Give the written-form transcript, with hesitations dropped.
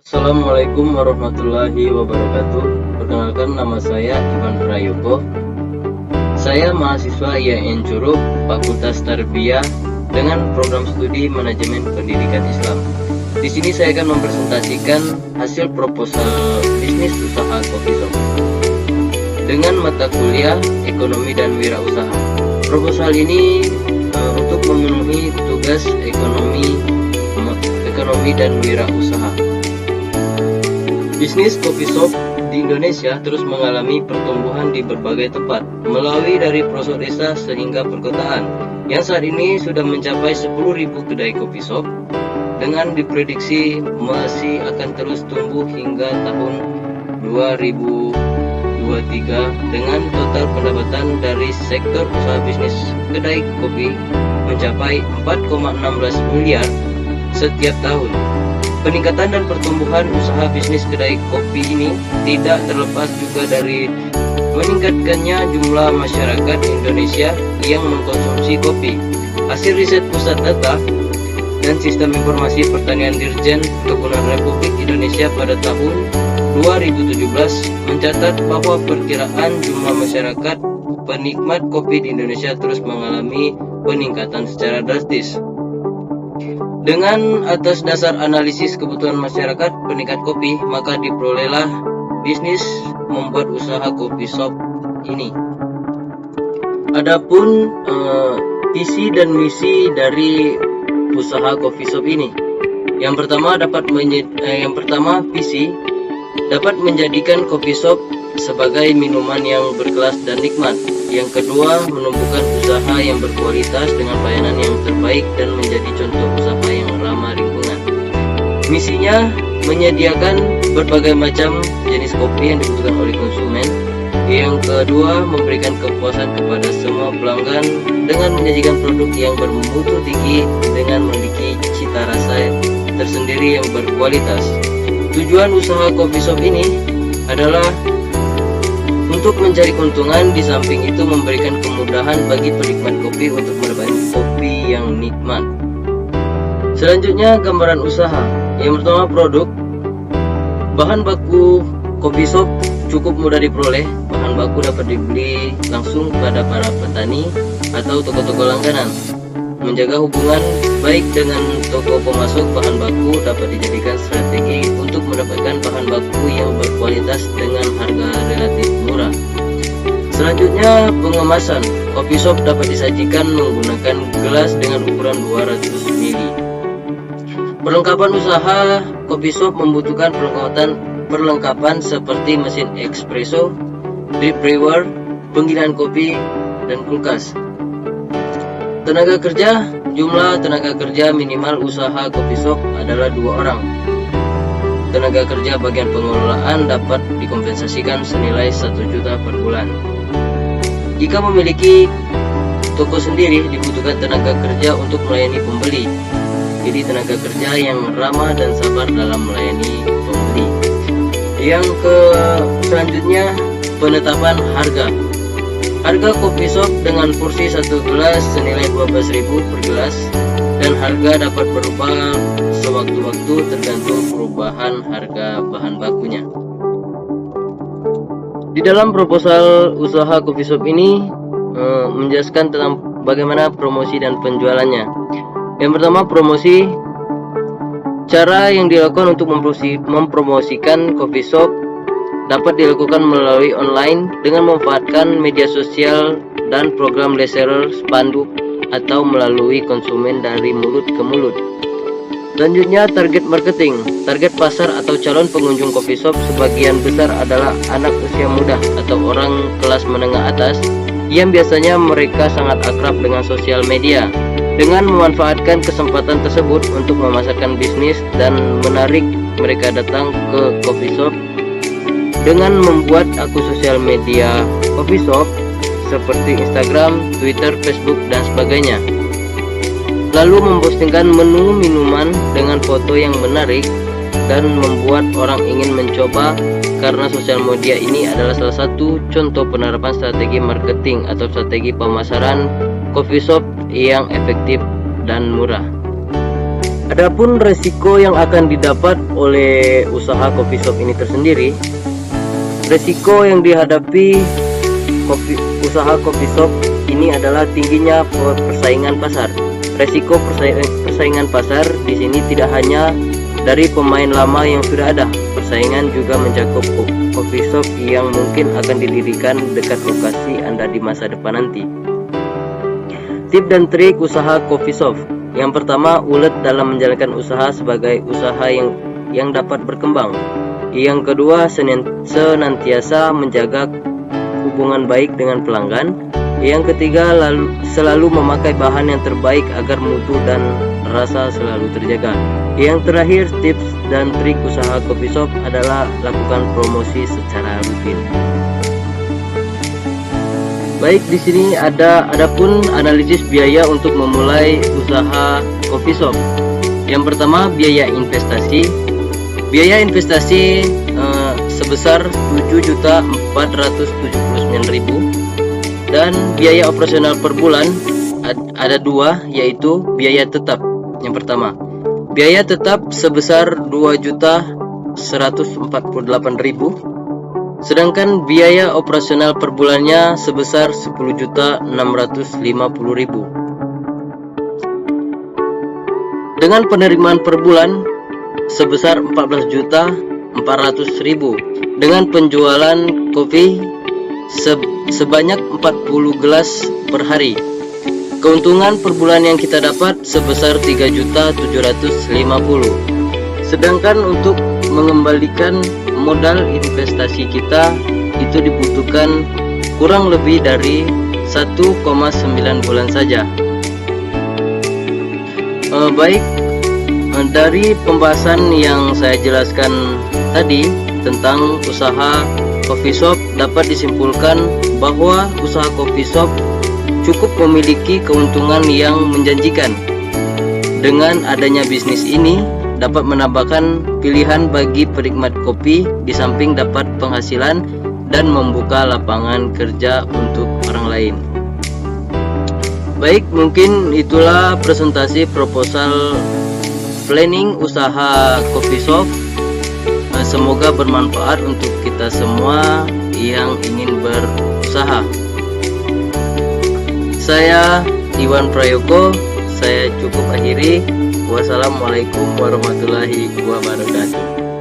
Assalamualaikum warahmatullahi wabarakatuh. Perkenalkan, nama saya Iwan Prayogo. Saya mahasiswa IAIN Curug, Fakultas Tarbiyah dengan program studi Manajemen Pendidikan Islam. Di sini saya akan mempresentasikan hasil proposal bisnis usaha coffee shop dengan mata kuliah Ekonomi dan Wirausaha. Proposal ini untuk memenuhi tugas ekonomi dan wirausaha. Bisnis coffee shop di Indonesia terus mengalami pertumbuhan di berbagai tempat, melalui dari pelosok desa sehingga perkotaan, yang saat ini sudah mencapai 10.000 kedai coffee shop, dengan diprediksi masih akan terus tumbuh hingga tahun 2023 dengan total pendapatan dari sektor usaha bisnis kedai kopi mencapai 4,16 miliar setiap tahun. Peningkatan dan pertumbuhan usaha bisnis kedai kopi ini tidak terlepas juga dari meningkatkannya jumlah masyarakat Indonesia yang mengkonsumsi kopi. Hasil riset Pusat Data dan Sistem Informasi Pertanian Dirjen Kebun Republik Indonesia pada tahun 2017 mencatat bahwa perkiraan jumlah masyarakat penikmat kopi di Indonesia terus mengalami peningkatan secara drastis. Dengan atas dasar analisis kebutuhan masyarakat penikmat kopi, maka diperolehlah bisnis membuat usaha kopi shop ini. Adapun visi dan misi dari usaha coffee shop ini, yang pertama visi dapat menjadikan coffee shop sebagai minuman yang berkelas dan nikmat. Yang kedua, menumbuhkan usaha yang berkualitas dengan pelayanan yang terbaik dan menjadi contoh usaha yang ramah lingkungan. Misinya menyediakan berbagai macam jenis kopi yang dibutuhkan oleh konsumen. Yang kedua, memberikan kepuasan kepada semua pelanggan dengan menyajikan produk yang bermutu tinggi dengan memiliki cita rasa tersendiri yang berkualitas. Tujuan usaha coffee shop ini adalah untuk mencari keuntungan, di samping itu memberikan kemudahan bagi penikmat kopi untuk mendapatkan kopi yang nikmat. Selanjutnya, gambaran usaha. Yang pertama, produk. Bahan baku coffee shop cukup mudah diperoleh. Bahan baku dapat dibeli langsung pada para petani atau toko-toko langganan. Menjaga hubungan baik dengan toko pemasok bahan baku dapat dijadikan strategi untuk mendapatkan bahan baku yang berkualitas dengan harga relatif murah. Selanjutnya, pengemasan. Coffee shop dapat disajikan menggunakan gelas dengan ukuran 200 ml. Perlengkapan usaha coffee shop membutuhkan perlengkapan seperti mesin espresso, drip brewer, penggilingan kopi, dan kulkas. Tenaga kerja. Jumlah tenaga kerja minimal usaha coffee shop adalah 2 orang. Tenaga kerja bagian pengelolaan dapat dikompensasikan senilai 1 juta per bulan. Jika memiliki toko sendiri, dibutuhkan tenaga kerja untuk melayani pembeli. Jadi tenaga kerja yang ramah dan sabar dalam melayani pembeli. Selanjutnya, penetapan harga. Harga kopi shop dengan porsi 1 gelas senilai 12.000 per gelas, dan harga dapat berubah sewaktu-waktu tergantung perubahan harga bahan bakunya. Di dalam proposal usaha coffee shop ini menjelaskan tentang bagaimana promosi dan penjualannya. Yang pertama, promosi. Cara yang dilakukan untuk mempromosikan coffee shop dapat dilakukan melalui online dengan memanfaatkan media sosial dan program reseller, spanduk, atau melalui konsumen dari mulut ke mulut. Selanjutnya, target marketing. Target pasar atau calon pengunjung coffee shop sebagian besar adalah anak usia muda atau orang kelas menengah atas yang biasanya mereka sangat akrab dengan sosial media. Dengan memanfaatkan kesempatan tersebut untuk memasarkan bisnis dan menarik mereka datang ke coffee shop dengan membuat akun sosial media coffee shop seperti Instagram, Twitter, Facebook, dan sebagainya. Lalu mempostingkan menu minuman dengan foto yang menarik dan membuat orang ingin mencoba, karena sosial media ini adalah salah satu contoh penerapan strategi marketing atau strategi pemasaran coffee shop yang efektif dan murah. Adapun resiko yang akan didapat oleh usaha coffee shop ini tersendiri, resiko yang dihadapi usaha coffee shop ini adalah tingginya persaingan pasar. Resiko persaingan pasar di sini tidak hanya dari pemain lama yang sudah ada, persaingan juga mencakup coffee shop yang mungkin akan didirikan dekat lokasi Anda di masa depan nanti. Tip dan trik usaha coffee shop. Yang pertama, ulet dalam menjalankan usaha sebagai usaha yang dapat berkembang. Yang kedua, senantiasa menjaga hubungan baik dengan pelanggan. Yang ketiga, selalu memakai bahan yang terbaik agar mutu dan rasa selalu terjaga. Yang terakhir, tips dan trik usaha coffee shop adalah lakukan promosi secara rutin. Baik, di sini adapun analisis biaya untuk memulai usaha coffee shop. Yang pertama, biaya investasi. Biaya investasi sebesar 7.479.000 dan biaya operasional per bulan ada dua, yaitu biaya tetap. Yang pertama, biaya tetap sebesar 2.148.000. Sedangkan biaya operasional per bulannya sebesar 10.650.000. Dengan penerimaan per bulan sebesar 14.400.000 dengan penjualan kopi sebanyak 40 gelas per hari. Keuntungan per bulan yang kita dapat sebesar 3.750.000. Sedangkan untuk mengembalikan modal investasi kita itu dibutuhkan kurang lebih dari 1,9 bulan saja. Baik, dari pembahasan yang saya jelaskan tadi tentang usaha coffee shop, dapat disimpulkan bahwa usaha coffee shop cukup memiliki keuntungan yang menjanjikan. Dengan adanya bisnis ini dapat menambahkan pilihan bagi penikmat kopi, di samping dapat penghasilan dan membuka lapangan kerja untuk orang lain. Baik, mungkin itulah presentasi proposal planning usaha coffee shop. Semoga bermanfaat untuk kita semua yang ingin berusaha. Saya Iwan Prayoko, saya cukup akhiri. Wassalamualaikum warahmatullahi wabarakatuh.